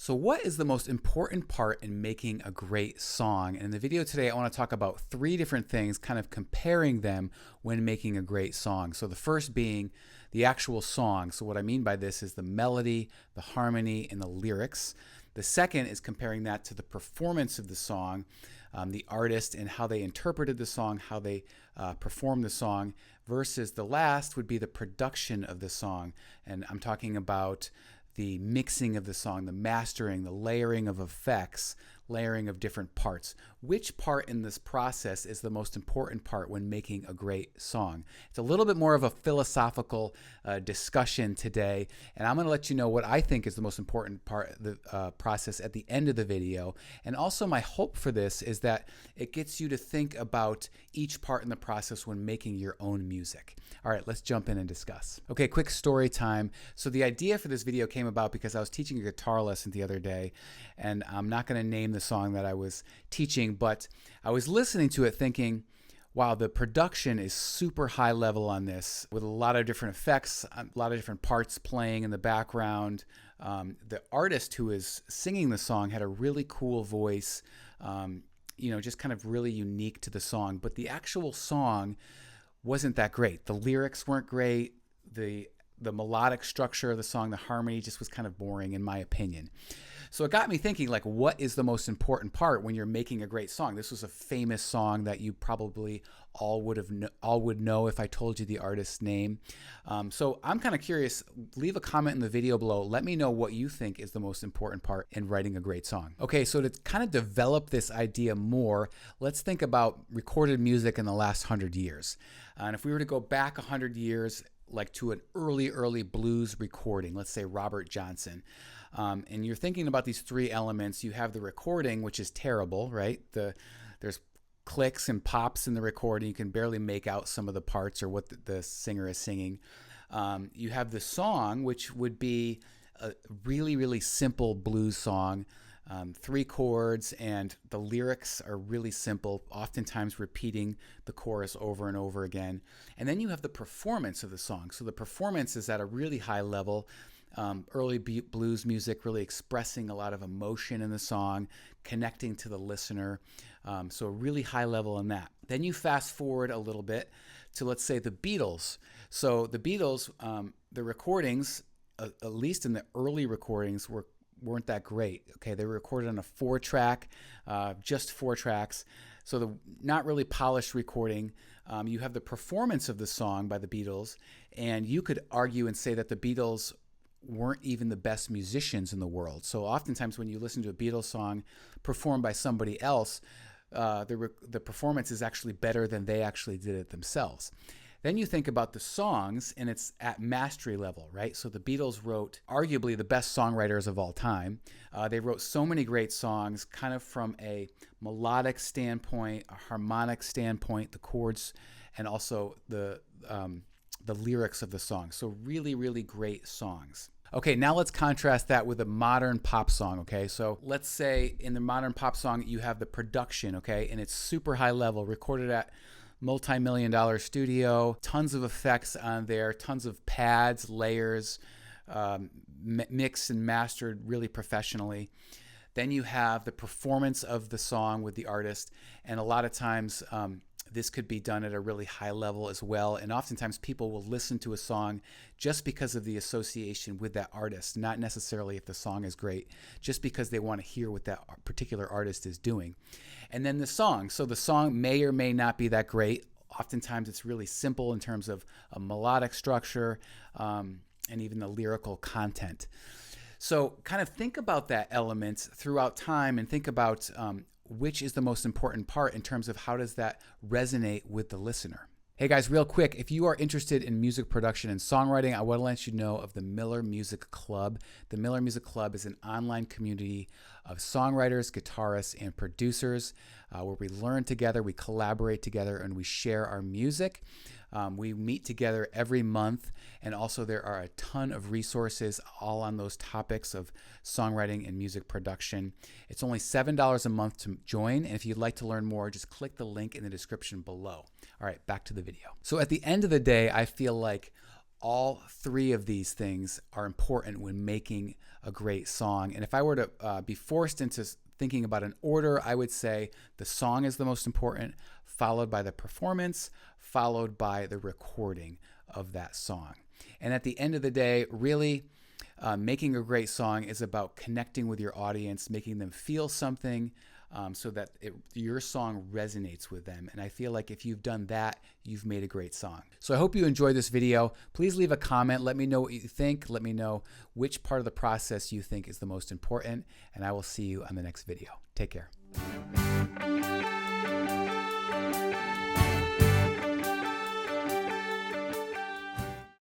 So what is the most important part in making a great song? And in the video today, I want to talk about three different things, kind of comparing them when making a great song. So the first being the actual song. So what I mean by this is the melody, the harmony, and the lyrics. The second is comparing that to the performance of the song, the artist and how they interpreted the song, how they performed the song, versus the last would be the production of the song. And I'm talking about the mixing of the song, the mastering, the layering of effects, layering of different parts. Which part in this process is the most important part when making a great song? It's a little bit more of a philosophical discussion today, and I'm going to let you know what I think is the most important part of the process at the end of the video. And also my hope for this is that it gets you to think about each part in the process when making your own music. All right, let's jump in and discuss. Okay, quick story time. So the idea for this video came about because I was teaching a guitar lesson the other day, and I'm not going to name the song that I was teaching, but I was listening to it thinking, wow, the production is super high level on this with a lot of different effects, a lot of different parts playing in the background. The artist who is singing the song had a really cool voice, just kind of really unique to the song, but the actual song wasn't that great. The lyrics weren't great. The melodic structure of the song, the harmony just was kind of boring in my opinion. So it got me thinking, like, what is the most important part when you're making a great song? This was a famous song that you probably all would know if I told you the artist's name. So I'm kind of curious. Leave a comment in the video below. Let me know what you think is the most important part in writing a great song. Okay, so to kind of develop this idea more, let's think about recorded music in the last 100 years. And if we were to go back 100 years, like to an early blues recording, let's say Robert Johnson. And you're thinking about these three elements. You have the recording, which is terrible, right? There's clicks and pops in the recording. You can barely make out some of the parts or what the singer is singing. You have the song, which would be a really simple blues song. 3 chords, and the lyrics are really simple, oftentimes repeating the chorus over and over again. And then you have the performance of the song. So the performance is at a really high level. Early blues music really expressing a lot of emotion in the song, connecting to the listener. So a really high level in that. Then you fast forward a little bit to, let's say, the Beatles. So the Beatles, the recordings, at least in the early recordings, weren't that great. Okay, they were recorded on a 4-track, just 4 tracks. So the not really polished recording. You have the performance of the song by the Beatles, and you could argue and say that the Beatles weren't even the best musicians in the world. So oftentimes when you listen to a Beatles song performed by somebody else, the performance is actually better than they actually did it themselves. Then you think about the songs, and it's at mastery level, right? So the Beatles wrote arguably the best songwriters of all time. They wrote so many great songs, kind of from a melodic standpoint, a harmonic standpoint, the chords, and also the lyrics of the song. So really great songs. Okay, now let's contrast that with a modern pop song, okay? So let's say in the modern pop song, you have the production, okay? And it's super high level, recorded at multi-million-dollar studio, tons of effects on there, tons of pads, layers, mixed and mastered really professionally. Then you have the performance of the song with the artist, and a lot of times this could be done at a really high level as well. And oftentimes people will listen to a song just because of the association with that artist, not necessarily if the song is great, just because they want to hear what that particular artist is doing. And then the song. So the song may or may not be that great. Oftentimes it's really simple in terms of a melodic structure and even the lyrical content. So kind of think about that element throughout time and think about which is the most important part in terms of how does that resonate with the listener. Hey guys, real quick, if you are interested in music production and songwriting, I want to let you know of the Miller Music Club. The Miller Music Club is an online community of songwriters, guitarists, and producers where we learn together, we collaborate together, and we share our music. We meet together every month, and also there are a ton of resources all on those topics of songwriting and music production. It's only $7 a month to join, and if you'd like to learn more, just click the link in the description below. All right, back to the video. So at the end of the day, I feel like all three of these things are important when making a great song. And if I were to be forced into thinking about an order, I would say the song is the most important, followed by the performance, followed by the recording of that song. And at the end of the day, really, making a great song is about connecting with your audience, making them feel something, so that your song resonates with them. And I feel like if you've done that, you've made a great song. So I hope you enjoyed this video. Please leave a comment. Let me know what you think. Let me know which part of the process you think is the most important. And I will see you on the next video. Take care.